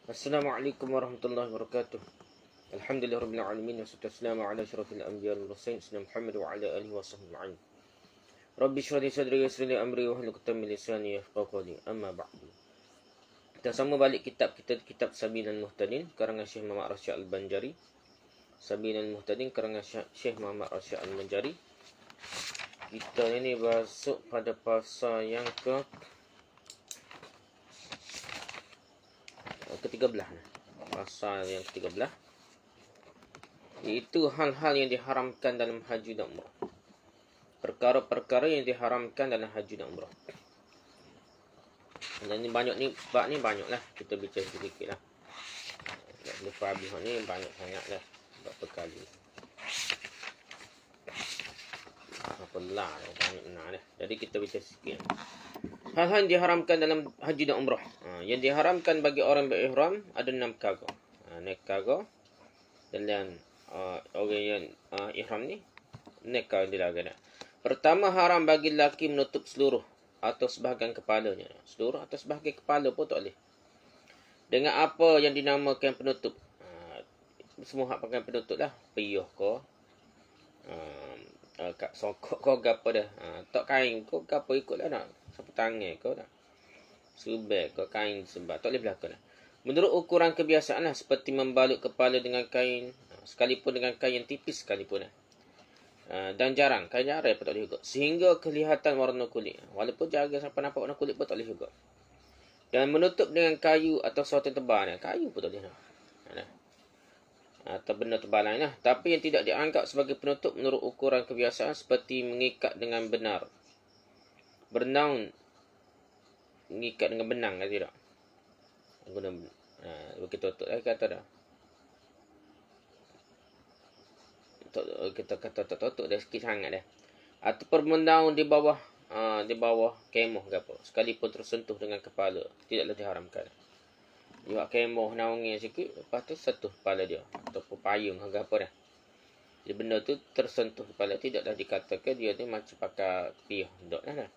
Assalamualaikum warahmatullahi wabarakatuh. Alhamdulillahirabbil alamin wassalatu wassalamu ala asyrafil anbiya'i wal mursalin sayyidina Muhammad wa ala alihi washabbihi ajma'in. Rabbi shrah li sadri wa yassir li amri wa hlul 'uqdatam min lisani yafqahu qawli. Amma ba'du. Kita sama balik kitab Sabilul Muhtadin karangan Syekh Muhammad Rasyid Al-Banjari. Sabilul Muhtadin karangan Syekh Muhammad Rasyid Al-Banjari. Kita ini masuk pada pasal yang ke-13. Pasal yang ke-13 iaitu hal-hal yang diharamkan dalam haji dan umrah. Perkara-perkara yang diharamkan dalam haji dan umrah. Dan ni banyak ni, bab ni banyak lah. Kita bicara sedikit lah. Lepas habis ni banyak sangat lah. Berapa kali. Apalah, banyak benar lah. Jadi kita bicara sikit. Hal-hal yang diharamkan dalam haji dan umrah. Yang diharamkan bagi orang berihram ada 6 perkara. 6 perkara dalam orang yang ihram ni 6 perkara dilarang. Pertama, haram bagi lelaki menutup seluruh atau sebahagian kepalanya. Seluruh atau sebahagian kepala pun tak boleh. Dengan apa yang dinamakan penutup. Semua hak pakai penutup lah. Piyuh ko. Kat sokok kau gapo dah. Tak kain kau gapo ikut lah nak. Sapu tangan kau dah. Subek kau kain sebab tak boleh berlaku dah. Menurut ukuran kebiasaan lah. Seperti membalut kepala dengan kain. Sekalipun dengan kain yang tipis sekalipun lah. Dan jarang. Kain jarang pun tak boleh juga. Sehingga kelihatan warna kulit. Walaupun jaga sampai nampak warna kulit pun tak boleh juga. Dan menutup dengan kayu atau sesuatu yang tebal. Kayu pun tak boleh lah. Atau benda tebal lain lah. Tapi yang tidak dianggap sebagai penutup menurut ukuran kebiasaan seperti mengikat dengan benar. Bernaun. Mengikat dengan benang kan tidak? Guna bagi tutup lah kata dah. Kita kata tutup dah sikit sangat dah. Atau bernaun di bawah kemah ke apa. Sekalipun tersentuh dengan kepala. Tidaklah diharamkan. Dia buat kemoh naungnya sikit. Lepas tu sentuh kepala dia. Ataupun payung ke apa dah. Jadi benda tu tersentuh kepala. Tidaklah dikatakan dia ni macam pakai piyah. Tak lah.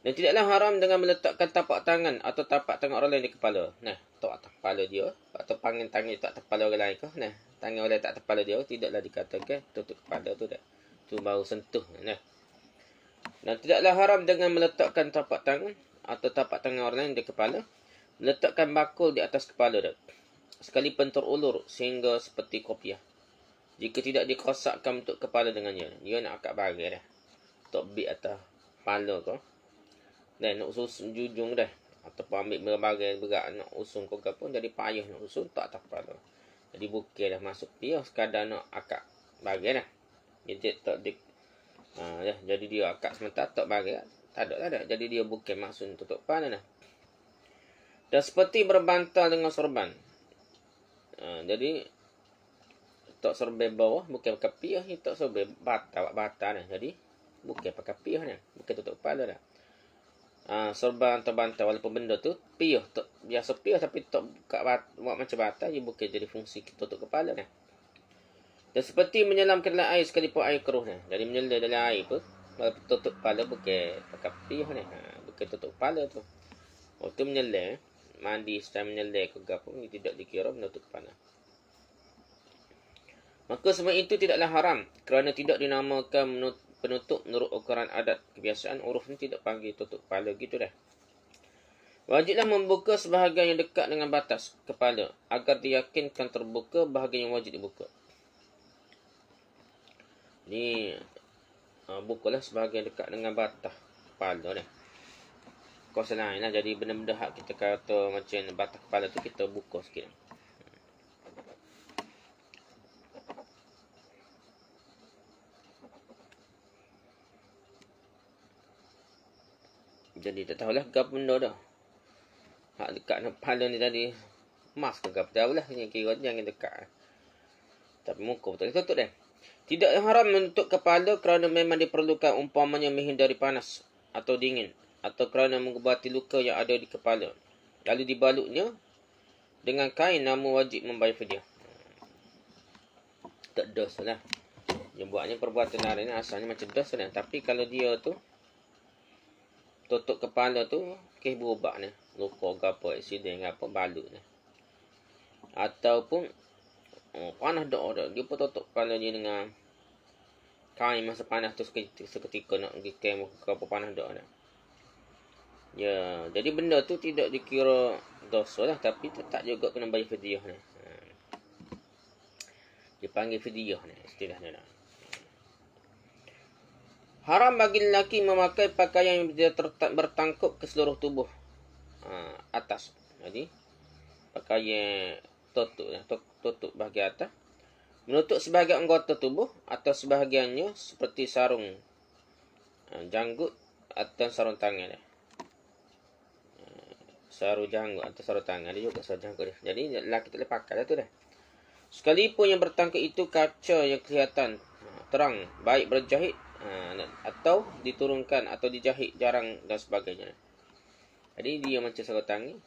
Dan tidaklah haram dengan meletakkan tapak tangan. Atau tapak tangan orang lain di kepala. Tak atas kepala dia. Atau tangan dia tak atas kepala orang lain ke. Tangan orang lain tak atas kepala dia. Tidaklah dikatakan tutup kepala tu dah. Tu baru sentuh. Dan tidaklah haram dengan meletakkan tapak tangan. Atau tapak tangan orang lain di kepala. Letakkan bakul di atas kepala dia. Sekalipun terulur sehingga seperti kopiah. Jika tidak dikosakkan untuk kepala dengannya. Dia nak akak bagai dah. Tok bit atas kepala kau. Dan nak usun jujung dah. Ataupun ambil berbagai berat nak usun kau ke pun. Jadi payah nak usun tak atas kepala. Jadi bukit dah masuk dia. Sekadar nak akak bagai dah. Jadi tak dik. Jadi dia akak sementara tak bagai. Tak ada lah dah. Jadi dia bukit masuk tutup kepala dah. Dan seperti berbantal dengan sorban. Jadi tak sorban bawah bukan pakai piyah, tak sorban batal dah. Jadi bukan pakai piyah dah, bukan tutup kepala dah. Sorban atau bantal walaupun benda tu piyah, tak biasa piyah tapi tak buat macam batal, dia bukan jadi fungsi tutup kepala dah. Dan seperti menyelamkan dalam air sekalipun air keruh dah. Jadi menyelam dalam air pun walaupun tutup kepala bukan pakai piyah dah. Bukan tutup kepala tu. Waktu menyelam mandi setelah menyelai ke gapung tidak dikira menutup kepala. Maka semua itu tidaklah haram kerana tidak dinamakan penutup menurut ukuran adat kebiasaan. Uruf ni tidak panggil tutup kepala gitu dah. Wajiblah membuka sebahagian yang dekat dengan batas kepala agar diyakinkan terbuka bahagian yang wajib dibuka. Ni bukalah sebahagian dekat dengan batas kepala dah. Kuasa lain lah. Jadi benda-benda hak kita kata macam batas kepala tu kita buka sikit. Jadi tak tahulah ke apa benda dah. Hak dekat kepala ni tadi emas ke apa tahulah. Yang kira jangan dekat. Tapi muka betul tutup dah. Tidak haram menutup kepala kerana memang diperlukan umpamanya menghindari panas atau dingin. Atau kerana mengubati luka yang ada di kepala. Lalu dibalutnya dengan kain, namun wajib membayar fidyah. Tak dosa lah. Yang buatnya perbuatan hari ni asalnya macam dosa lah. Tapi kalau dia tu tutup kepala tu, kes berubah ni. luka ke apa, aksiden ke apa, balut ni. Ataupun panas dak dia pun tutup kepala dia dengan kain masa panas tu seketika nak pergi kem ke apa panas dak dah. Ya, jadi benda tu tidak dikira dosa lah, tapi tetap juga kena bayar fidyah ni. Dia panggil fidyah ni istilahnya dah. Haram bagi lelaki memakai pakaian yang bertangkup ke seluruh tubuh atas. Jadi pakaian tutup bahagian atas, menutup sebahagian anggota tubuh atau sebahagiannya seperti sarung janggut atau sarung tangan. Sarung janggut atau sarung tangan dia juga sarung janggut dia. Jadi lelaki tak boleh pakai dah tu dah. Sekalipun yang bertangkup itu kaca yang kelihatan terang, baik berjahit atau diturunkan atau dijahit jarang dan sebagainya. Jadi dia macam sarung tangan,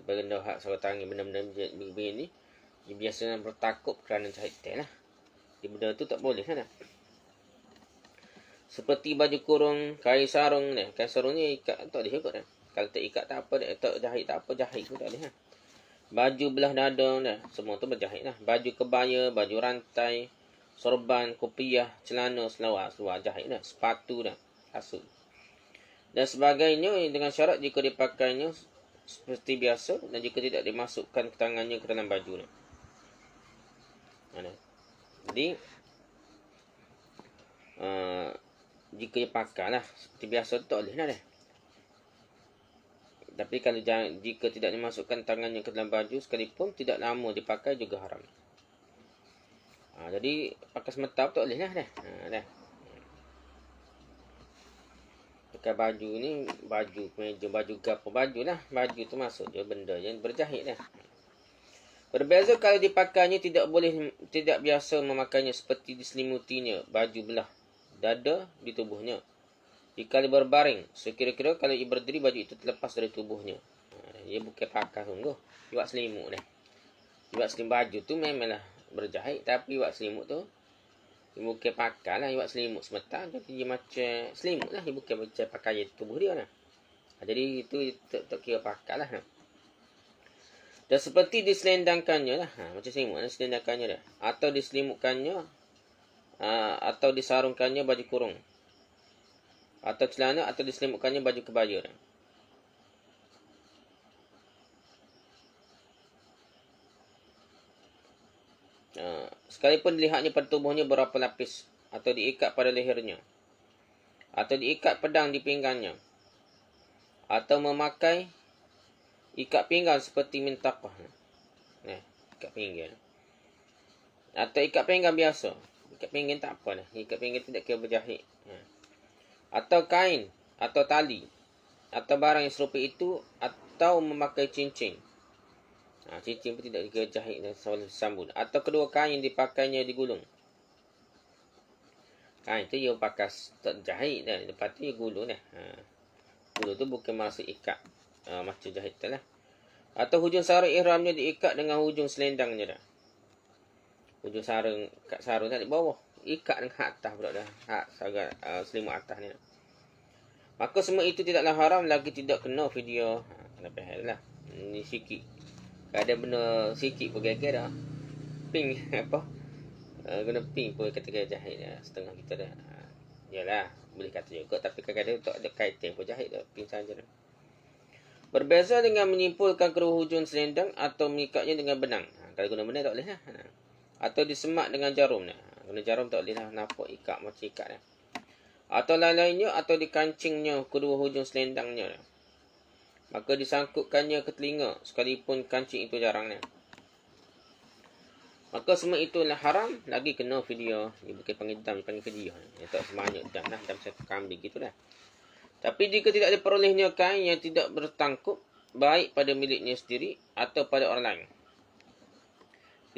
benda hak sarung tangan, benda-benda begini dia biasanya bertakub kerana jahit lah. Di benda tu tak boleh kan? Seperti baju kurung, kain sarung ni. Kain sarung ni ikat tak boleh juga dah. Kalau tak ikat tak apa, tak jahit tak apa, jahit pun tak boleh. Baju belah dada dah, semua tu berjahit lah. Baju kebaya, baju rantai, sorban, kopiah, celana, seluar jahit dah. Sepatu dah, kasut dan sebagainya dengan syarat jika dipakainya seperti biasa dan jika tidak dimasukkan ke tangannya ke dalam baju dah. Jadi jika dia pakai lah seperti biasa tu tak boleh dah. Tapi kalau jika tidak dimasukkan tangannya ke dalam baju sekalipun tidak lama dipakai juga haram. Jadi pakai semetap tak boleh dah. Dah. Pakai baju ni, baju meja, baju gapo, baju lah. Baju tu masuk je benda yang berjahit dah. Berbeza kalau dipakainya tidak biasa memakainya seperti diselimutinya baju belah dada di tubuhnya. Jika dia berbaring, sekira-kira kalau ia berdiri baju itu terlepas dari tubuhnya. Dia bukan pakai sungguh. Dia buat selimut dah. Dia buat selimut baju tu memanglah berjahit, tapi buat selimut tu dia bukan pakai lah. Dia buat selimut semata, jadi dia macam selimut lah. Dia bukan macam pakai tubuh dia lah. Jadi itu tak kira pakai lah. Dan seperti diselendangkannya lah. Macam selimut lah, diselendangkannya dah. Atau diselimutkannya, atau disarungkannya baju kurung. Atau celana, atau diselimutkannya baju kebaya. Sekalipun dilihatnya pada tubuhnya berapa lapis, atau diikat pada lehernya, atau diikat pedang di pinggangnya, atau memakai ikat pinggang seperti mintaqah. Ikat pinggang. Atau ikat pinggang biasa. Ikat pinggang tak apa dah. Ikat pinggang tidak kira berjahit. Atau kain, atau tali, atau barang yang serupa itu, atau memakai cincin. Cincin pun tidak dikira jahit dan sambung. Atau kedua kain yang dipakainya digulung. Kain tu dia pakai tak jahit dah. Lepas tu dia gulung dah. Gulung tu bukan maksud ikat macam jahit tu lah. Atau hujung sarung ihramnya diikat dengan hujung selendangnya dah. Hujung sarung, kat sarung tak di bawah. Ikat dengan hak atas pula dah. Hak selimut atas ni. Maka semua itu tidaklah haram lagi tidak kena video. Kena pahal lah. Ni sikit. Ada benda sikit pun kira-kira dah. Ping apa. Kena ping pun kata-kata jahit dah. Setengah kita dah. Yalah. Boleh kata juga. Tapi kadang-kadang tak ada kaitan pun jahit dah. Ping saja dah. Berbeza dengan menyimpulkan kedua hujung selendang atau mengikatnya dengan benang. Kalau guna benang tak boleh lah. Atau disemak dengan jarum. Guna jarum tak boleh lah. Nampak ikat macam ikat dah. Atau lain-lainnya atau dikancingnya kedua hujung selendangnya. Maka disangkutkannya ke telinga sekalipun kancing itu jarang. Maka semua itulah haram lagi kena video. Dia bukan panggil dam, dia panggil video. Dia tak sebanyak dam lah. Dam satu kambing gitu dah. Tapi jika tidak diperolehnya kain yang tidak bertangkup, baik pada miliknya sendiri atau pada orang lain.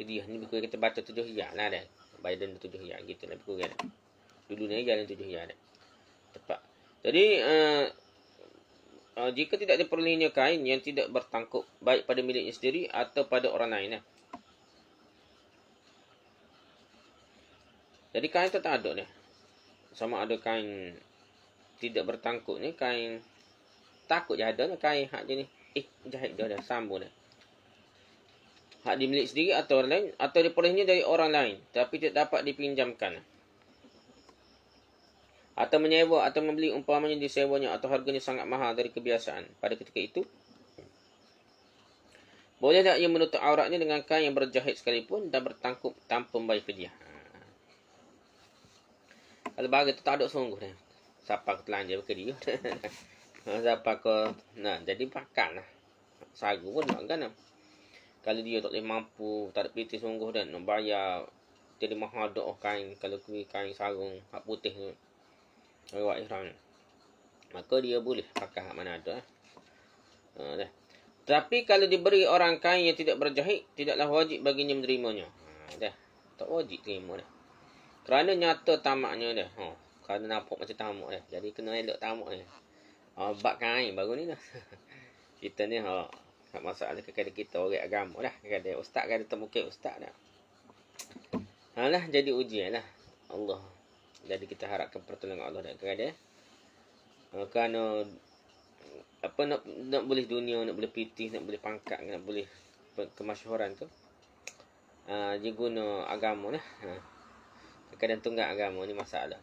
Video ni buku kita baca 7 hiyah lah dah. Bayar denda 7 hiyah gitu lah buku kan. Dulu ni jalan 7 hiyah dah. Tepat. Jadi jika tidak diperolehnya kain yang tidak bertangkup, baik pada miliknya sendiri atau pada orang lain lah. Jadi kain tu tak ada ni. Sama ada kain tidak bertangkup ni, kain takut je ada ni, kain hak je ni jahit dah sambung dah. Hak dimiliki sendiri atau orang lain, atau diperolehnya dari orang lain tapi tidak dapat dipinjamkan. Atau menyewa atau membeli, umpamanya disewanya atau harganya sangat mahal dari kebiasaan pada ketika itu. Boleh tak ia menutup auratnya dengan kain yang berjahit sekalipun dan bertangkup tanpa membayar fidyah? Kalau bagi tu tak ada sungguh dah. Siapa ketelanja ke dia. Siapa ke nah jadi pakan lah. Sagu pun nak kan. Kalau dia tak boleh mampu, tak ada piti sungguh dan nak bayar jadi mahal dah kain. Kalau kain sarung hak putih tu awak ihram, maka dia boleh pakai hak mana ada. Dah. Tapi kalau diberi orang kain yang tidak berjahit, tidaklah wajib baginya menerimanya. Dah. Tak wajib terima dah. Kerana nyata tamaknya dah. Kerana nampak macam tamak dah. Jadi kena elok tamak ni. Bak kain baru ni dah. Kita ni tak masalah kepada kita orang agama dah. Kepada ustaz kan temukan ustaz dah. Lah jadi ujian lah. Allah. Jadi kita harapkan pertolongan Allah dan kepada kerana apa nak boleh dunia, nak boleh pitih, nak boleh pangkat, nak boleh kemasyhuran tu. Dia guna agama lah. Kadang tunggal agama ni masalah.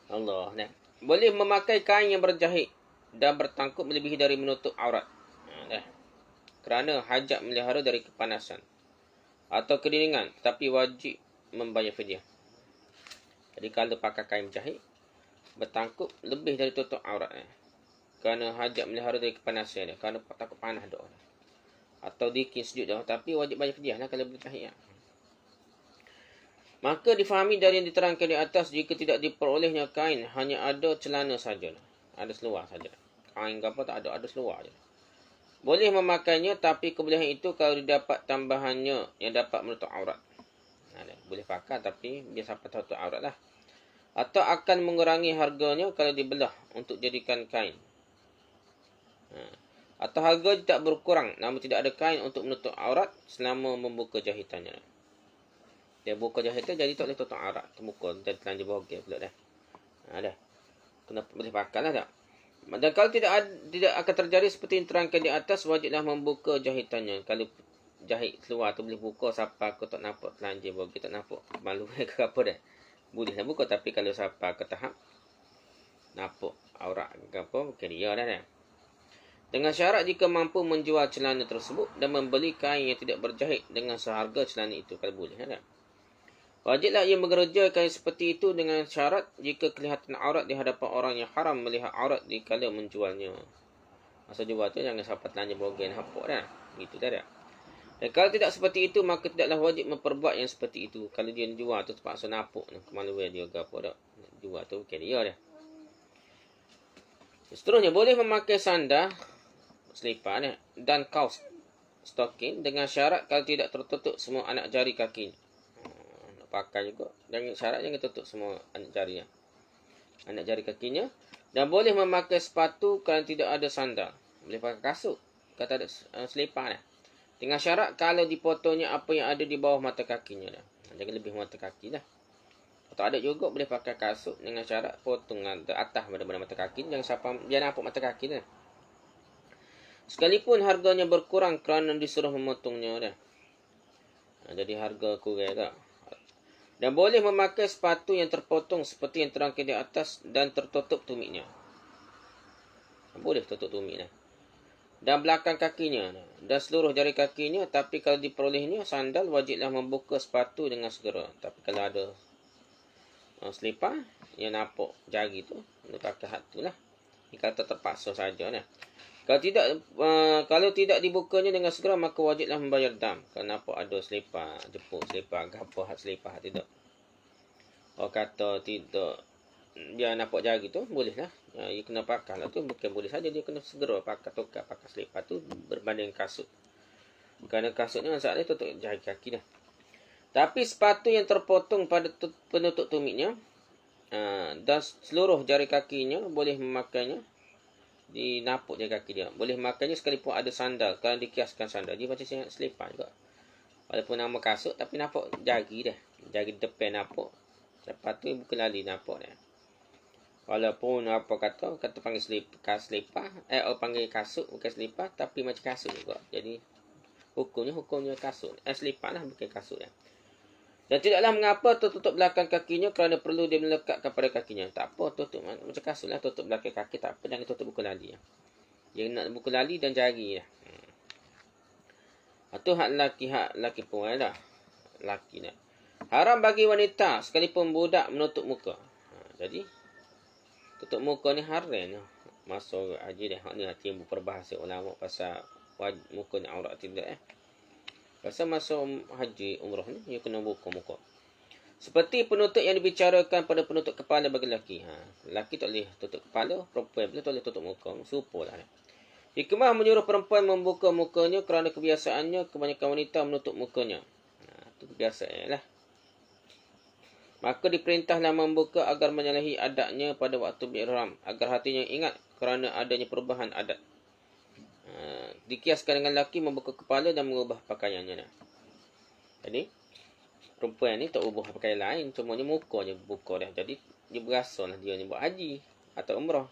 Allah nah. Boleh memakai kain yang berjahit dan bertangkup melebihi dari menutup aurat. Dah. Kerana hajat melihara dari kepanasan atau kedinginan, tetapi wajib membayar fidyah. Jadi kalau pakai kain berjahit bertangkup lebih dari tutup aurat kerana hajat melihara dari kepanasan dia, kerana takut panas dah. Atau dikin sejuk dah, tapi wajib bayar fidyah lah kalau berjahit. Maka difahami dari yang diterangkan di atas, jika tidak diperolehnya kain, hanya ada celana saja. Ada seluar saja. Kain ke apa tak ada seluar saja. Boleh memakainya, tapi kebolehan itu kalau didapat tambahannya yang dapat menutup aurat. Boleh pakai tapi dia sampai tutup aurat lah. Atau akan mengurangi harganya kalau dibelah untuk jadikan kain. Atau harga tidak berkurang namun tidak ada kain untuk menutup aurat selama membuka jahitannya. Dia buka jahitan jadi tak boleh tutup aurat. Terbuka jadi telanjang bogel pula dah. Dah. Kena boleh pakai lah tak. Dan kalau tidak akan terjadi seperti yang terangkan di atas, wajiblah membuka jahitannya. Kalau jahit keluar tu boleh buka, siapa aku tak nampak telanjang bogel, tak nampak malu ke apa dah. Boleh nak buka, tapi kalau siapa ke tahap nampak aurat ke apa, mungkin dia dah. Dengan syarat jika mampu menjual celana tersebut dan membeli kain yang tidak berjahit dengan seharga celana itu, kalau boleh dah. Wajiblah ia mengerja kain seperti itu dengan syarat jika kelihatan aurat di hadapan orang yang haram melihat aurat dikala menjualnya. Masa jual tu jangan siapa telanjang bogel nampak dah. Gitu dah. Dan kalau tidak seperti itu, maka tidaklah wajib memperbuat yang seperti itu. Kalau dia jual tu terpaksa napuk, kemaluan dia ke apa dah. Jual tu bukan dia dah. Seterusnya, boleh memakai sandal, selipar dan kaos stocking dengan syarat kalau tidak tertutup semua anak jari kakinya. Nak pakai juga. Jangan syarat jangan tutup semua anak jarinya. Anak jari kakinya. Dan boleh memakai sepatu kalau tidak ada sandal. Boleh pakai kasut kalau tak ada selipar dah. Dengan syarat kalau dipotongnya apa yang ada di bawah mata kakinya dah. Jangan lebih mata kaki dah. Atau ada juga boleh pakai kasut dengan syarat potong atas pada mata kaki. Jangan siapa biar nampak mata kaki dah. Sekalipun harganya berkurang kerana disuruh memotongnya dah. Jadi harga kurang tak. Dan boleh memakai sepatu yang terpotong seperti yang terangkan di atas dan tertutup tumitnya. Boleh tutup tumit dah. Dan belakang kakinya dan seluruh jari kakinya, tapi kalau diperolehnya sandal, wajiblah membuka sepatu dengan segera. Tapi kalau ada selipar yang nampak jari tu, dia pakai hak tu lah. Ini kata terpaksa saja lah. Kalau tidak dibukanya dengan segera, maka wajiblah membayar dam. Kalau nampak ada selipar, jepuk selipar, apa hak selipar tidak. Orang kata tidak, dia nampak jari tu, boleh lah. Dia kena pakai lah tu. Bukan boleh saja, dia kena segera pakai tukar, pakai selipar tu berbanding kasut. Kerana kasut ni masalah dia tutup jari kaki dah. Tapi sepatu yang terpotong pada penutup tumitnya dan seluruh jari kakinya, boleh memakainya. Di napuk jari kaki dia. Boleh memakainya sekalipun ada sandal. Kalau dikiaskan sandal, dia macam selipar juga. Walaupun nama kasut, tapi nampak jari dah. Jari depan nampak. Lepas tu bukan lali nampak dah. Walaupun apa kata panggil selipar, panggil kasut bukan selipar tapi macam kasut juga. Jadi hukumnya kasut. Selipar lah bukan kasut ya. Dan tidaklah mengapa tertutup belakang kakinya kerana perlu dia melekatkan pada kakinya. Tak apa, tutup macam kasut lah, tutup belakang kaki tak apa, jangan tutup buku lali ya. Dia nak buku lali dan jari ya. Itu hak laki pun dah. Laki dah. Haram bagi wanita sekalipun budak menutup muka. Jadi tutup muka ni haram ni. Masuk haji dah. Hak ni timbul perbahasa ulama pasal muka ni aurat tidak pasal masuk haji umrah ni dia kena buka muka. Seperti penutup yang dibicarakan pada penutup kepala bagi lelaki. Lelaki tak boleh tutup kepala, perempuan pula tak boleh tutup muka. Serupalah. Hikmah menyuruh perempuan membuka mukanya kerana kebiasaannya kebanyakan wanita menutup mukanya. Itu kebiasaan lah. Maka diperintahlah membuka agar menyalahi adatnya pada waktu berihram, agar hatinya ingat kerana adanya perubahan adat. Dikiaskan dengan lelaki membuka kepala dan mengubah pakaiannya. Jadi perempuan ni tak ubah pakaian lain, cuma dia muka je buka dah. Jadi dia berasa lah dia ni buat haji atau umrah.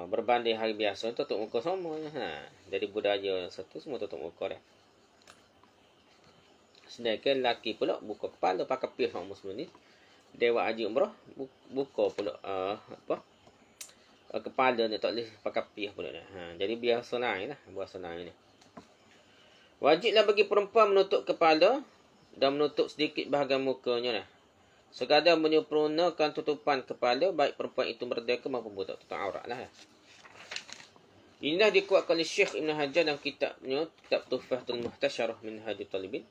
Berbanding hari biasa tutup muka semua. Jadi budaya satu semua tutup muka dah. Sedangkan lelaki pula buka kepala pakai pihak orang Muslim ni. Dia buat haji umrah buka pula kepala ni tak boleh pakai pihak pula dah. Jadi biasa lain lah, biasa lain ni. Wajiblah bagi perempuan menutup kepala dan menutup sedikit bahagian mukanya dah. Sekadar menyempurnakan tutupan kepala, baik perempuan itu merdeka maupun budak, tutup aurat lah. Inilah dikuatkan oleh Syekh Ibn Hajar dalam kitabnya, Kitab Tuhfatul Muhtasyarah min Hadi Talibin.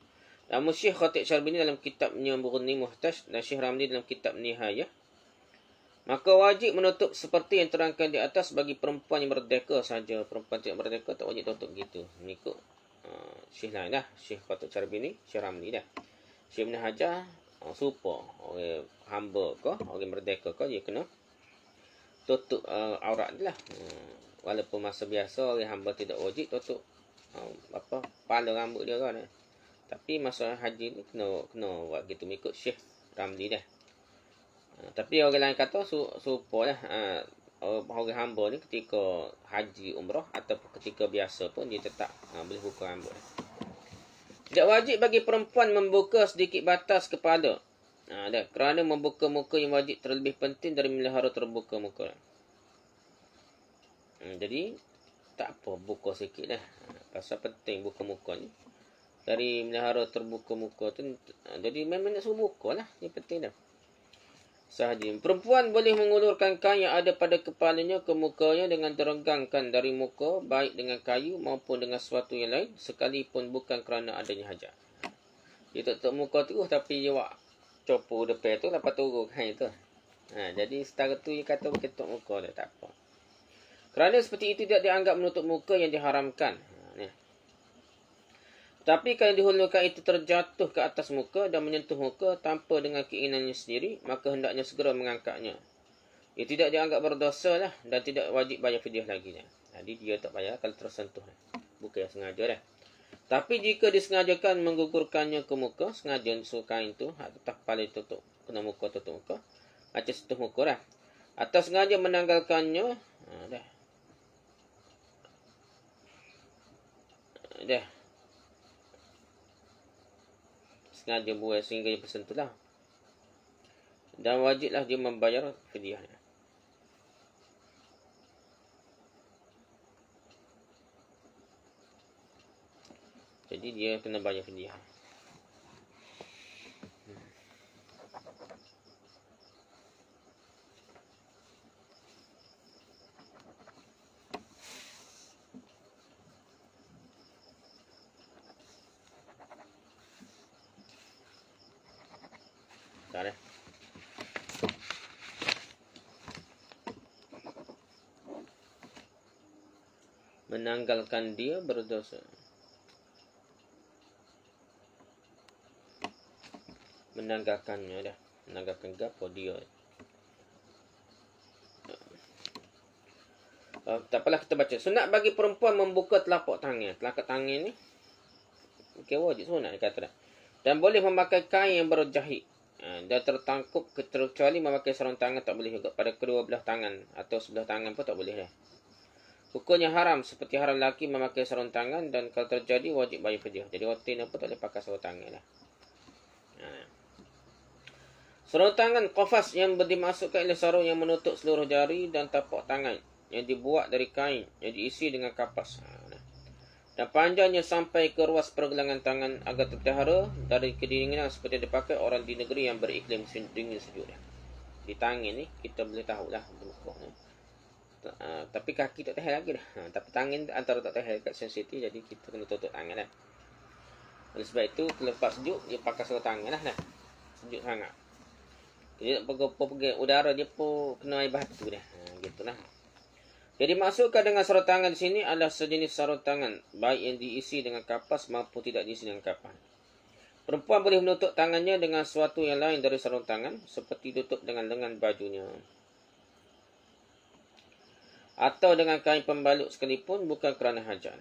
Namun Syekh Khatib Syarbini dalam kitabnya Mughni Muhtash dan Syekh Ramli dalam kitab Nihayah. Maka wajib menutup seperti yang terangkan di atas bagi perempuan yang merdeka saja. Perempuan tidak merdeka tak wajib tutup gitu. Mengikut Syekh lain dah. Syekh Khatib Syarbini, Syekh Ramli dah. Syekh Ibn Hajar serupa. Orang hamba ke, orang merdeka ke, dia kena tutup aurat dia lah. Walaupun masa biasa orang hamba tidak wajib tutup kepala rambut dia kan. Tapi masa haji ni kena buat gitu mengikut Syekh Ramli dah. Tapi orang lain kata serupa lah. Orang hamba ni ketika haji umrah ataupun ketika biasa pun dia tetap boleh buka rambut. Tidak wajib bagi perempuan membuka sedikit batas kepala. Kerana membuka muka yang wajib terlebih penting dari melihara terbuka muka. Jadi tak apa buka sikit dah. Pasal penting buka muka ni. Dari melihara terbuka muka tu. Jadi memang nak suruh buka lah. Yang penting dah. Sahaja. Perempuan boleh mengulurkan kain yang ada pada kepalanya ke mukanya dengan terenggangkan dari muka, baik dengan kayu maupun dengan sesuatu yang lain, sekalipun bukan kerana adanya hajat. Dia tutup muka tu, tapi dia buat copor depan tu, lepas turun kain tu. Jadi setara tu dia kata boleh tutup muka dia, tak apa. Kerana seperti itu tidak dianggap menutup muka yang diharamkan. Tapi kalau dihulurkan itu terjatuh ke atas muka dan menyentuh muka tanpa dengan keinginannya sendiri, maka hendaknya segera mengangkatnya. Ia tidak dianggap berdosa lah dan tidak wajib bayar fidyah lagi. Jadi dia tak bayar kalau tersentuh. Bukan yang sengaja dah. Tapi jika disengajakan menggugurkannya ke muka, sengaja suruh kain tu, atas kepala tutup, kena muka tutup muka, macam sentuh muka dah. Atau sengaja menanggalkannya, dah. Sengaja buat sehingga dia bersentuh lah. Dan wajiblah dia membayar fidyahnya. Jadi dia kena bayar fidyah. Tak ada. Menanggalkan dia berdosa. Menanggalkannya dah. Menanggalkan gapo dia. Tak apalah kita baca. Sunat bagi perempuan membuka telapak tangan. Telapak tangan ni wajib sunat dia kata dah. Dan boleh memakai kain yang berjahit. Dah tertangkup kecuali memakai sarung tangan tak boleh juga. Pada kedua belah tangan atau sebelah tangan pun tak boleh dah. Hukumnya haram seperti haram lelaki memakai sarung tangan, dan kalau terjadi wajib bayar fidyah. Jadi wanita pun tak boleh pakai sarung tangan dah. Sarung tangan qafas yang dimasukkan oleh sarung yang menutup seluruh jari dan tapak tangan, yang dibuat dari kain yang diisi dengan kapas. Dan panjangnya sampai ke ruas pergelangan tangan agar terpelihara dari kedinginan seperti dipakai orang di negeri yang beriklim dingin sejuk. Di tangan ni kita boleh tahulah berukuk ni. Tapi kaki tak tahan lagi dah. Tapi tangan antara tak tahan kat sensitif, jadi kita kena tutup tangan dah. Oleh sebab itu lepas sejuk dia pakai sarung tangan dah. Sejuk sangat. Dia nak pergi udara dia pun kena air batu dah. Gitulah. Jadi dimaksudkan dengan sarung tangan di sini adalah sejenis sarung tangan, baik yang diisi dengan kapas maupun tidak diisi dengan kapas. Perempuan boleh menutup tangannya dengan sesuatu yang lain dari sarung tangan, seperti tutup dengan lengan bajunya. Atau dengan kain pembalut sekalipun, bukan kerana hajat.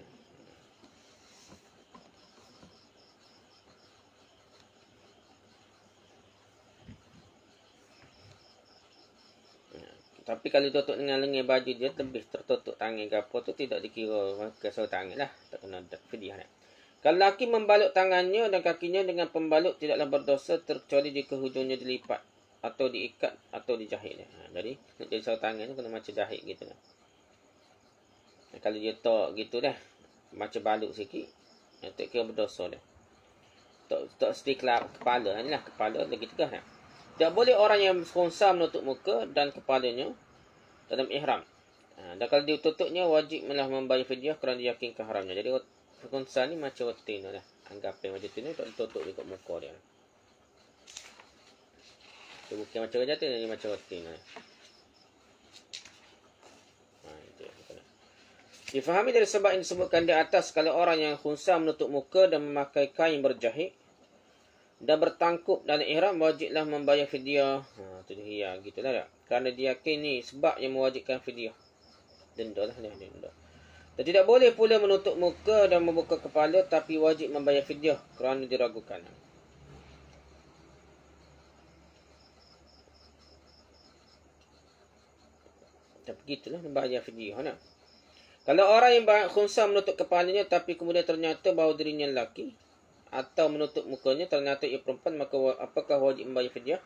Tapi kalau tutup dengan lengan baju dia lebih tertutup tangan ke apa tu, tidak dikira pakai sarung tangan lah. Tak kena fidyah dah. Kalau lelaki membalut tangannya dan kakinya dengan pembalut tidaklah berdosa, terkecuali jika hujungnya dilipat atau diikat atau dijahit. Jadi nak jadi sarung tangan tu kena macam jahit gitu lah. Kalau dia tok gitu dah, macam balut sikit, tak kira berdosa dah. Tak mesti kepala ni lah, kepala lagi tegah dah. Tak boleh orang yang khunsa menutup muka dan kepalanya dalam ihram. Dan kalau ditutupnya wajib malah membayar fidyah kerana yakin haramnya. Jadi khunsa ni macam rotin lah. Anggap macam tu ni tak ditutup dekat muka dia. Dia bukan macam raja tu, dia macam rotin lah. Difahami dari sebab yang disebutkan di atas, kalau orang yang khunsa menutup muka dan memakai kain berjahit dan bertangkup dalam ihram, wajiblah membayar fidyah. Tu dia gitulah tak? Kerana dia yakin ni sebab yang mewajibkan fidyah. Denda lah dia, denda. Dan tidak boleh pula menutup muka dan membuka kepala, tapi wajib membayar fidyah kerana diragukan. Tapi gitulah membayar fidyah nak. Kalau orang yang khunsa menutup kepalanya tapi kemudian ternyata bahawa dirinya lelaki, atau menutup mukanya ternyata ia perempuan, maka apakah wajib membayar fidyah?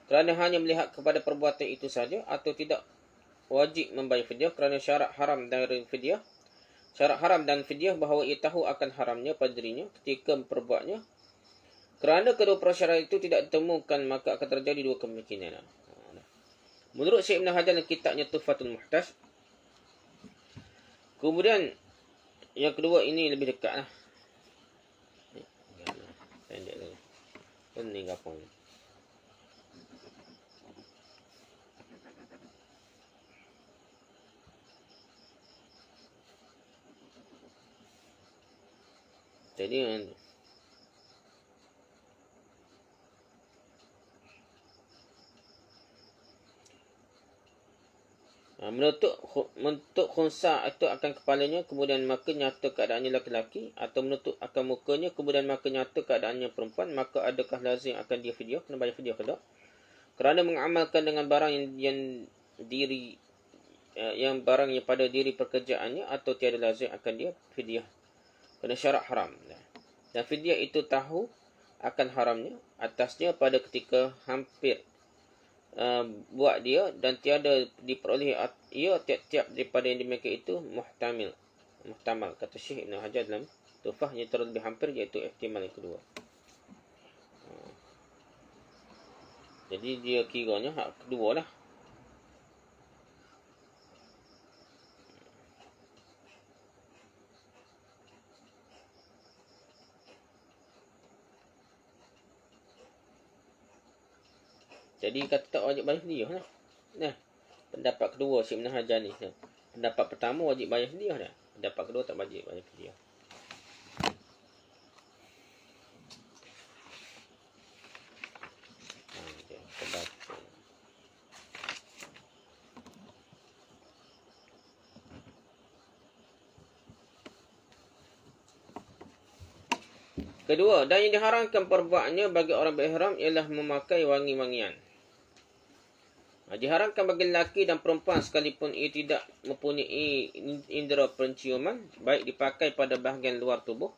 Kerana hanya melihat kepada perbuatan itu saja, atau tidak wajib membayar fidyah kerana syarat haram dari fidyah? Syarat haram dan fidyah bahawa ia tahu akan haramnya pada dirinya ketika memperbuatnya. Kerana kedua persyarat itu tidak ditemukan, maka akan terjadi dua kemungkinan. Menurut Syekh Ibn Hajar dalam kitabnya Tuhfatul Muhtaj. Kemudian yang kedua ini lebih dekat lah. Pendek lagi. Pening kapung ni. Jadi menutup khunsa itu akan kepalanya, kemudian maka nyata keadaannya laki-laki, atau menutup akan mukanya, kemudian maka nyata keadaannya perempuan, maka adakah lazim akan dia fidyah? Kena bayar fidyah ke tak? Kerana mengamalkan dengan barang yang barangnya pada diri pekerjaannya, atau tiada lazim akan dia fidyah. Kerana syarat haram. Dan fidyah itu tahu akan haramnya atasnya pada ketika hampir buat dia, dan tiada diperoleh ia tiap-tiap daripada yang demikian itu muhtamal, kata Syekh Ibn Hajar dalam Tuhfah, yang terlebih hampir iaitu ihtimal yang kedua. Jadi dia kiranya hak kedua lah. Jadi kata tak wajib bayar fidyah lah. Nah, pendapat kedua Syekh Ibn Hajar ni. Pendapat pertama wajib bayar fidyah dah. Pendapat kedua tak wajib bayar fidyah. Kedua, dan yang diharamkan perbuatannya bagi orang berihram ialah memakai wangi-wangian. Diharamkan bagi lelaki dan perempuan sekalipun ia tidak mempunyai indera penciuman, baik dipakai pada bahagian luar tubuh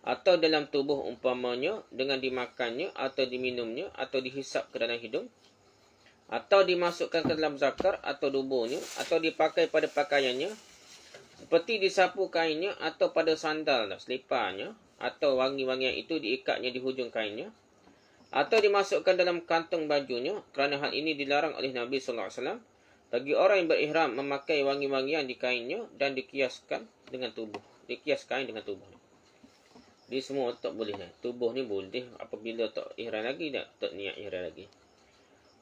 atau dalam tubuh, umpamanya dengan dimakannya atau diminumnya atau dihisap ke dalam hidung atau dimasukkan ke dalam zakar atau duburnya atau dipakai pada pakaiannya seperti disapu kainnya atau pada sandal seliparnya atau wangi-wangian itu diikatnya di hujung kainnya atau dimasukkan dalam kantung bajunya, kerana hal ini dilarang oleh Nabi SAW bagi orang yang berihram memakai wangi-wangian di kainnya dan dikiaskan dengan tubuh. Dikias kain dengan tubuh. Dia semua tak boleh. Tubuh ni boleh apabila tak ihram lagi, tak niat ihram lagi.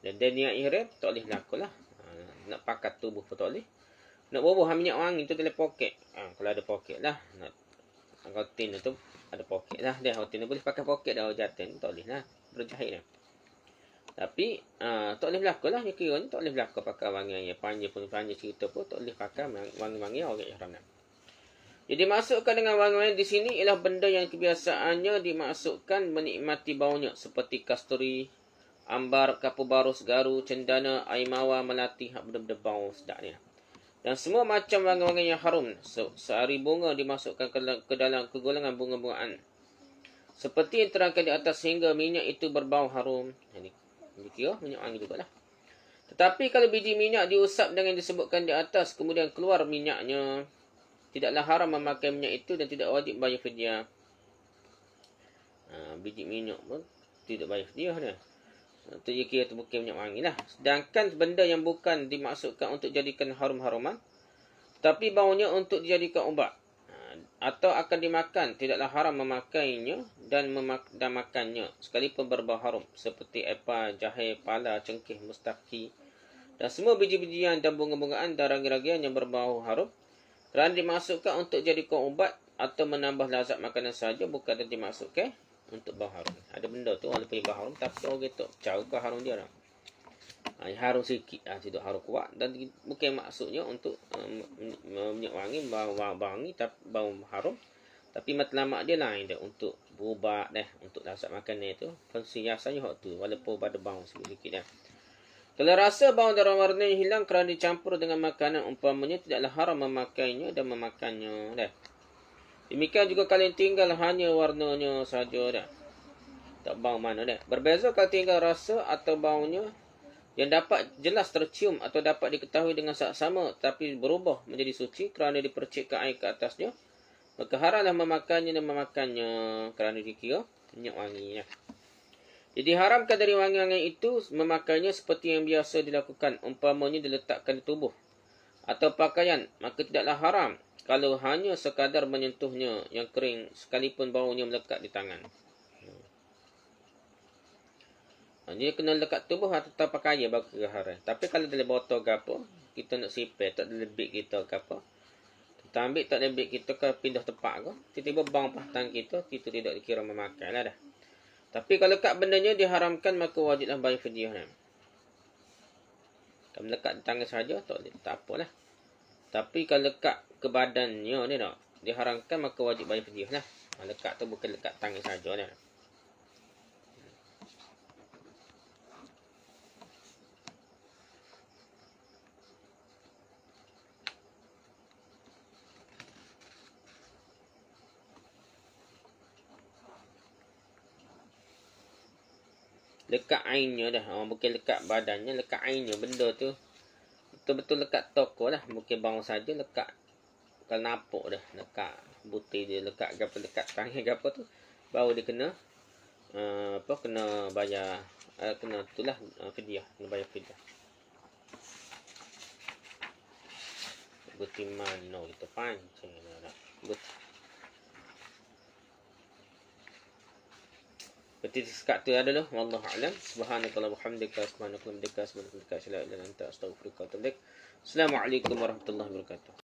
Dan dia niat ihram, tak boleh berlaku lah. Nak pakat tubuh pun tak boleh. Nak bubuh minyak wangi tu dalam poket. Kalau ada poket lah. Nak rotin tu ada poket lah. Dia rotin boleh pakai poket dah jatuh. Tak boleh lah. Berjahit lah. Tapi tak boleh berlaku lah. Dia kira ni tak boleh berlaku pakai wangi yang panjang pun panjang cerita pun tak boleh pakai wangi-wangi orang ihram lah. Jadi dimasukkan dengan wangi-wangi di sini ialah benda yang kebiasaannya dimasukkan menikmati baunya seperti kasturi, ambar, kapur baru, segaru, cendana, air mawar, melati, benda-benda bau sedap ni. Dan semua macam wangi-wangi yang harum. Seari bunga dimasukkan ke dalam kegolongan bunga-bungaan. Seperti yang terangkan di atas sehingga minyak itu berbau harum. Ini kira minyak wangi juga lah. Tetapi kalau biji minyak diusap dengan disebutkan di atas kemudian keluar minyaknya, tidaklah haram memakai minyak itu dan tidak wajib bayar fidyah. Biji minyak pun tidak bayar fidyah dah. Itu dia kira itu bukan minyak wangi lah. Sedangkan benda yang bukan dimaksudkan untuk jadikan harum-haruman, tapi baunya untuk dijadikan ubat atau akan dimakan, tidaklah haram memakainya dan makannya sekalipun berbau harum seperti epa, jahe, pala, cengkeh, mustaki dan semua biji-bijian dan bunga-bungaan dan ragi-ragian yang berbau harum, kerana dimasukkan untuk jadikan ubat atau menambah lazat makanan saja, bukan dimasukkan untuk bau harum. Ada benda tu walaupun bau harum tapi orang tu cara ke harum dia lah. Harum sikit, tidak harum kuat dan bukan maksudnya untuk minyak wangi bau wangi tapi bau harum, tapi matlamat dia lain dah untuk berubat dah, untuk lazat makanan itu fungsi rasanya hak tu walaupun pada bau sedikit dah. Kalau rasa bau dan warnanya hilang kerana dicampur dengan makanan umpamanya, tidaklah haram memakainya dan memakannya dah. Demikian juga kalau tinggal hanya warnanya saja dah, tak bau mana dah. Berbeza kalau tinggal rasa atau baunya yang dapat jelas tercium atau dapat diketahui dengan saksama tapi berubah menjadi suci kerana dipercikkan air ke atasnya, maka haramlah memakannya dan memakannya kerana dikira minyak wangi. Jadi haramkan dari wangi-wangi itu memakainya seperti yang biasa dilakukan, umpamanya diletakkan di tubuh atau pakaian, maka tidaklah haram kalau hanya sekadar menyentuhnya yang kering sekalipun baunya melekat di tangan. Dia kena lekat tubuh atau pakaian baru haram. Tapi kalau dalam botol ke apa, kita nak sipir, tak ada lebih kita ke apa, kita ambil tak ada lebih kita ke pindah tempat ke, tiba-tiba bau pahtan kita, kita tidak dikira memakai lah dah. Tapi kalau lekat bendanya diharamkan, maka wajiblah bayar fidyah. Kalau lekat di tangan saja, tak apalah. Tapi kalau lekat ke badannya ni tak diharamkan, maka wajib bayar fidyah lah. Lekat tu bukan lekat tangan saja lah. Lekat ainnya dah. Bukan lekat badannya, lekat ainnya. Benda tu betul-betul lekat toko lah. Bukan bau saja, lekat kalau napuk dah. Lekat butir dia, lekat apa, lekat tangan ke apa tu. Baru dia kena kena bayar, kena itulah fidyah, kena bayar fidyah. Butir mana kita pancing dah. Seperti sekat tu ada lah. Wallahu a'lam. Subhanakallah wa hamdika, subhanakallah wa bihamdika, subhanakallah la ilaha illa anta, astaghfiruka wa atubu ilaik. Assalamualaikum warahmatullahi wabarakatuh.